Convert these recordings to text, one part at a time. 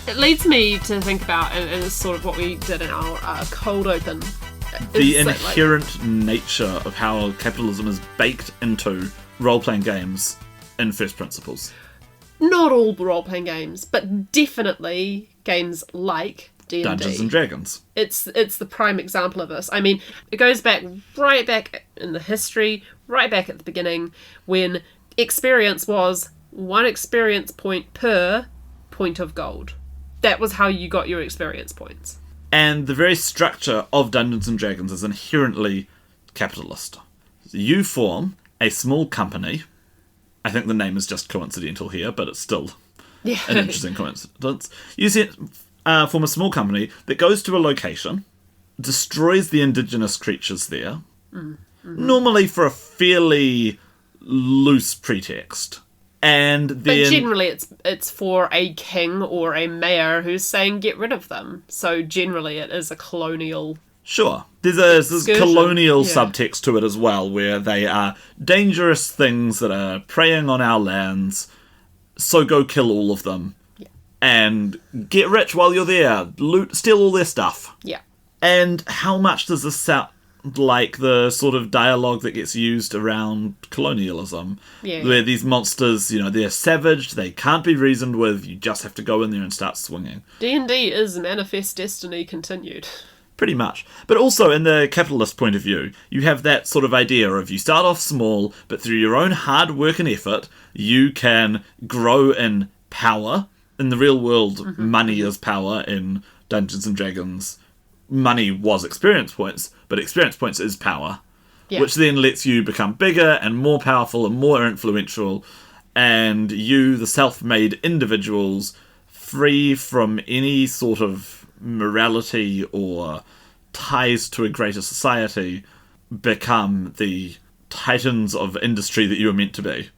It leads me to think about, and it's sort of what we did in our cold open, the inherent nature of how capitalism is baked into role-playing games in first principles. Not all role-playing games, but definitely games like D&D. Dungeons and Dragons. It's the prime example of this. I mean, it goes right back in the history, right back at the beginning, when experience was 1 experience point per point of gold. That was how you got your experience points. And the very structure of Dungeons and Dragons is inherently capitalist. You form a small company. I think the name is just coincidental here, but it's still an interesting coincidence. You form a small company that goes to a location, destroys the indigenous creatures there, normally for a fairly loose pretext. And then, but generally it's for a king or a mayor who's saying get rid of them. So generally it is a colonial... Sure. There's this colonial subtext to it as well, where they are dangerous things that are preying on our lands, so go kill all of them. Yeah. And get rich while you're there. Loot, steal all their stuff. Yeah. And how much does this sound like the sort of dialogue that gets used around colonialism? Where these monsters, they're savage, they can't be reasoned with, you just have to go in there and start swinging. D&D is Manifest Destiny continued. Pretty much. But also, in the capitalist point of view, you have that sort of idea of you start off small, but through your own hard work and effort, you can grow in power. In the real world, money is power. In Dungeons and Dragons, money was experience points, but experience points is power. Yeah. Which then lets you become bigger and more powerful and more influential, and you, the self-made individuals, free from any sort of morality or ties to a greater society, become the titans of industry that you were meant to be.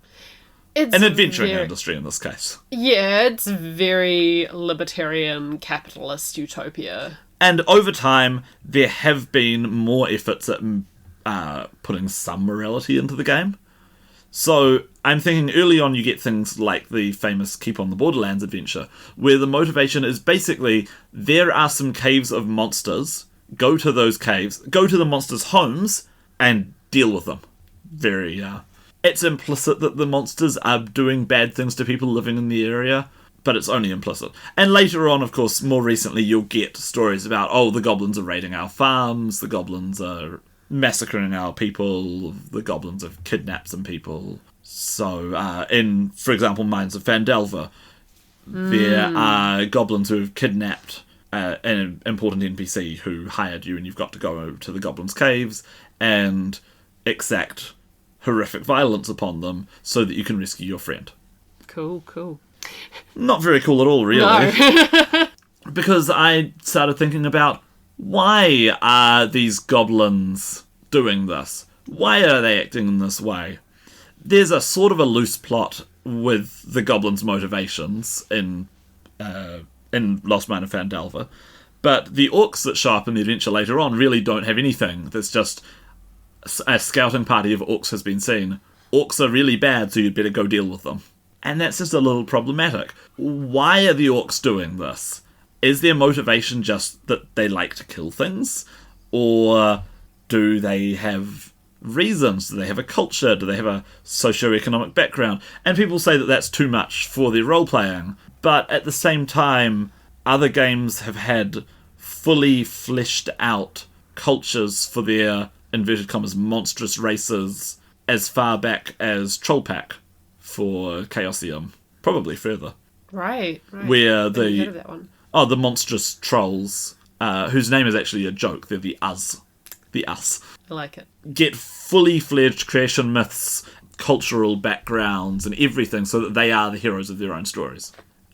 It's an adventuring industry in this case. Yeah, it's very libertarian capitalist utopia. And over time, there have been more efforts at putting some morality into the game. So I'm thinking early on you get things like the famous Keep on the Borderlands adventure, where the motivation is basically there are some caves of monsters, go to those caves, go to the monsters' homes, and deal with them. It's implicit that the monsters are doing bad things to people living in the area, but it's only implicit. And later on, of course, more recently, you'll get stories about, the goblins are raiding our farms, the goblins are massacring our people, the goblins have kidnapped some people. So, in, for example, Mines of Phandelver, there are goblins who have kidnapped an important NPC who hired you, and you've got to go to the goblins' caves and exact horrific violence upon them so that you can rescue your friend. Cool. Not very cool at all, really. No. Because I started thinking about, why are these goblins doing this? Why are they acting in this way? There's a sort of a loose plot with the goblins' motivations in Lost Mine of Phandelver, but the orcs that show up in the adventure later on really don't have anything. There's just a scouting party of orcs has been seen. Orcs are really bad, so you'd better go deal with them. And that's just a little problematic. Why are the orcs doing this? Is their motivation just that they like to kill things? Or do they have reasons? Do they have a culture? Do they have a socio-economic background? And people say that that's too much for their role-playing. But at the same time, other games have had fully fleshed out cultures for their, inverted commas, monstrous races as far back as Trollpack for Chaosium. Probably further. Right. Where I've heard of that one. the monstrous trolls, whose name is actually a joke. They're the Us. The Us. I like it. Get fully fledged creation myths, cultural backgrounds, and everything so that they are the heroes of their own stories.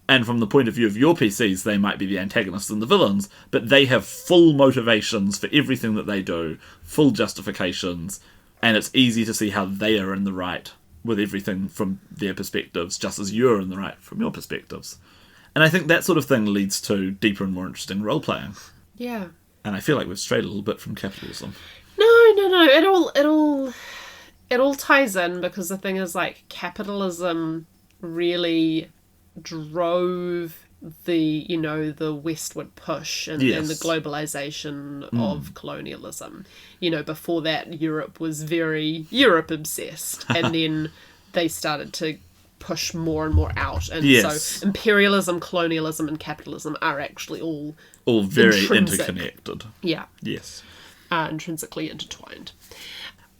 And from the point of view of your PCs, they might be the antagonists and the villains, but they have full motivations for everything that they do, full justifications, and it's easy to see how they are in the right with everything from their perspectives, just as you're in the right from your perspectives. And I think that sort of thing leads to deeper and more interesting role-playing. Yeah. And I feel like we've strayed a little bit from capitalism. No. It all ties in, because the thing is, like, capitalism really drove the westward push and the Yes. globalization of colonialism. Before that, Europe was very Europe obsessed, and then they started to push more and more out. And Yes. so imperialism, colonialism, and capitalism are actually all very intrinsic. interconnected. Yeah, Yes. intrinsically intertwined.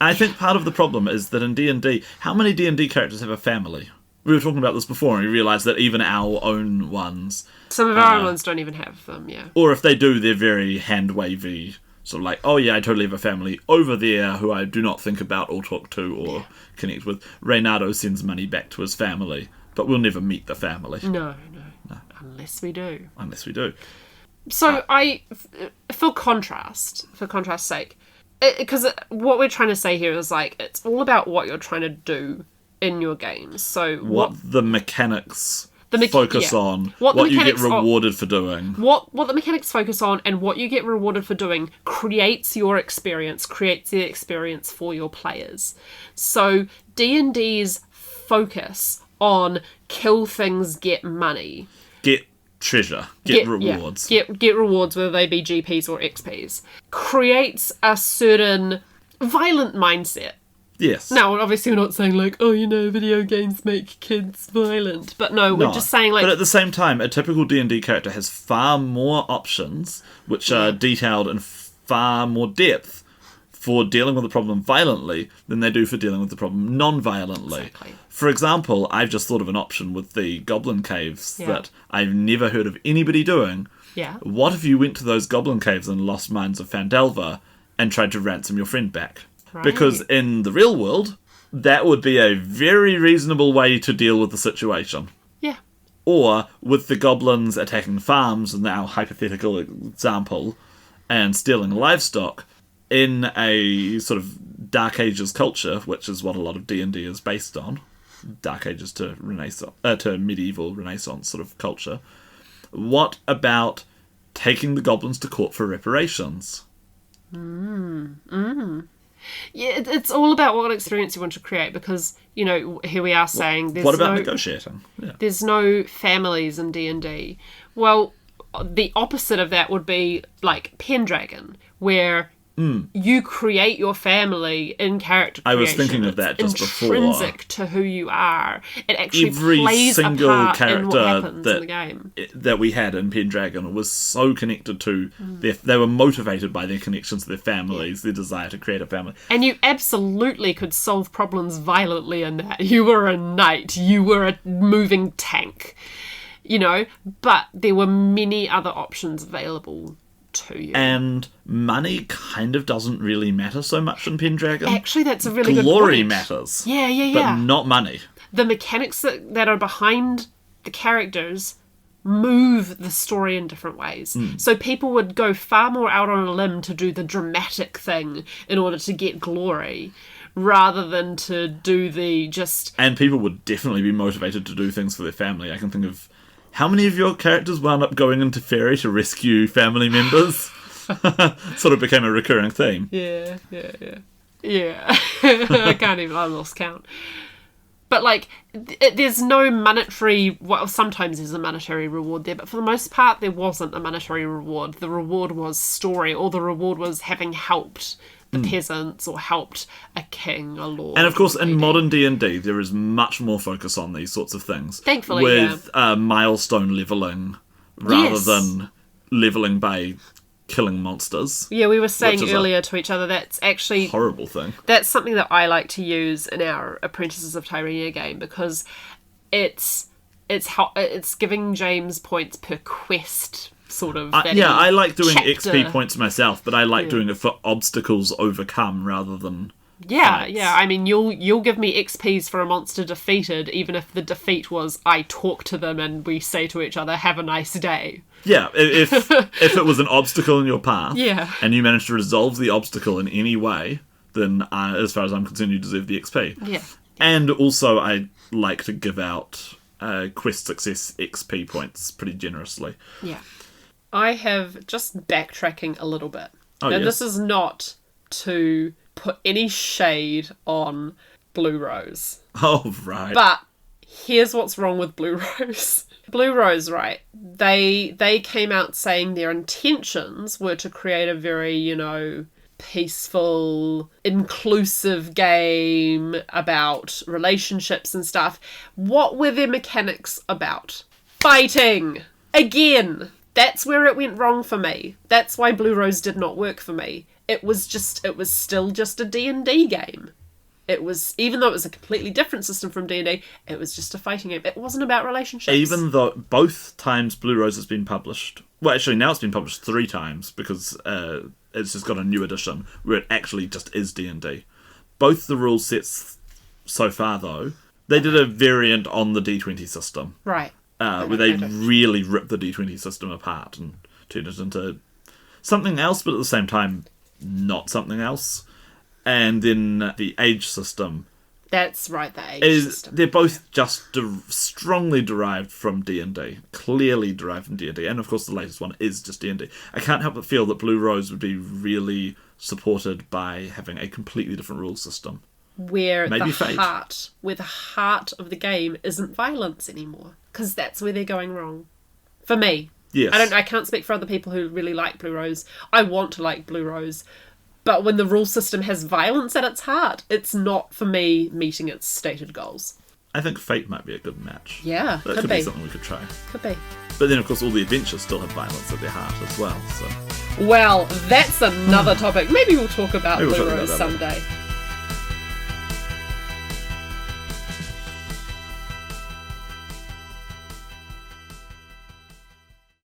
I think part of the problem is that in D&D, how many D&D characters have a family? We were talking about this before, and we realised that even our own ones, Some of our own ones don't even have them, yeah. or if they do, they're very hand-wavy, sort of like, oh yeah, I totally have a family over there who I do not think about or talk to or connect with. Reynardo sends money back to his family, but we'll never meet the family. No. Unless we do. Unless we do. So for contrast's sake, because what we're trying to say here is like, it's all about what you're trying to do in your games. So What the mechanics focus yeah. on, What the what you get mechanics are- rewarded for doing. What the mechanics focus on and what you get rewarded for doing creates your experience, creates the experience for your players. So D&D's focus on kill things, get money. Get treasure, get rewards. Yeah, get rewards, whether they be GPs or XPs, creates a certain violent mindset. Yes. Now, obviously we're not saying like, video games make kids violent, but no, we're just saying like... But at the same time, a typical D&D character has far more options, which are detailed in far more depth for dealing with the problem violently than they do for dealing with the problem non-violently. Exactly. For example, I've just thought of an option with the goblin caves that I've never heard of anybody doing. Yeah. What if you went to those goblin caves in Lost Mines of Phandelver and tried to ransom your friend back? Right. Because in the real world, that would be a very reasonable way to deal with the situation. Yeah. Or with the goblins attacking farms, in our hypothetical example, and stealing livestock, in a sort of Dark Ages culture, which is what a lot of D&D is based on, Dark Ages to to medieval Renaissance sort of culture, what about taking the goblins to court for reparations? Yeah, it's all about what experience you want to create, because, here we are saying there's What about negotiating? Yeah. there's no families in D&D. Well, the opposite of that would be like Pendragon, where you create your family in character creation. I was thinking of that just before. Intrinsic to who you are. It actually Every plays single a part character in what happens in the game. that we had in Pendragon was so connected to they were motivated by their connections to their families, their desire to create a family. And you absolutely could solve problems violently in that. You were a knight. You were a moving tank. But there were many other options available to you. And money kind of doesn't really matter so much in Pendragon. Actually, that's a really good point. Glory matters. Yeah. But not money. The mechanics that are behind the characters move the story in different ways. So people would go far more out on a limb to do the dramatic thing in order to get glory, rather than to do the just... And people would definitely be motivated to do things for their family. I can think of... How many of your characters wound up going into Fairy to rescue family members? Sort of became a recurring theme. Yeah. I can't even... I lost count. But, like, there's no monetary... Well, sometimes there's a monetary reward there, but for the most part, there wasn't a monetary reward. The reward was story, or the reward was having helped the peasants, or helped a king, a lord. And of course, in modern D&D, there is much more focus on these sorts of things. Thankfully, with milestone leveling, rather than leveling by killing monsters. Yeah, we were saying which is earlier to each other that's actually... horrible thing. That's something that I like to use in our Apprentices of Tyrenia game, because it's giving James points per quest, sort of. I like doing chapter. XP points myself, but I like doing it for obstacles overcome rather than Yeah. fights. I mean, you'll give me XPs for a monster defeated, even if the defeat was I talk to them and we say to each other, "Have a nice day." Yeah, if it was an obstacle in your path, and you managed to resolve the obstacle in any way, then as far as I'm concerned, you deserve the XP. Yeah. And also, I like to give out quest success XP points pretty generously. Yeah. I have just backtracking a little bit. Oh, and yes. this is not to put any shade on Blue Rose. Oh, right. But here's what's wrong with Blue Rose. Blue Rose, right? They came out saying their intentions were to create a very, peaceful, inclusive game about relationships and stuff. What were their mechanics about? Fighting! Again! That's where it went wrong for me. That's why Blue Rose did not work for me. It was still just a D&D game. Even though it was a completely different system from D&D, it was just a fighting game. It wasn't about relationships. Even though both times Blue Rose has been published, well, actually now it's been published 3 times because it's just got a new edition where it actually just is D&D. Both the rule sets so far, though, they did a variant on the D20 system. Right. Where they really ripped the D20 system apart and turned it into something else, but at the same time, not something else. And then the age system. That's right, the age system. They're both just strongly derived from D&D. Clearly derived from D&D. And of course the latest one is just D&D. I can't help but feel that Blue Rose would be really supported by having a completely different rule system. Where the heart of the game isn't violence anymore. Because that's where they're going wrong. For me. Yes. I can't speak for other people who really like Blue Rose. I want to like Blue Rose. But when the rule system has violence at its heart, it's not, for me, meeting its stated goals. I think Fate might be a good match. Yeah, that could be something we could try. Could be. But then, of course, all the adventures still have violence at their heart as well. So. Well, that's another topic. Maybe we'll talk about Blue Rose someday.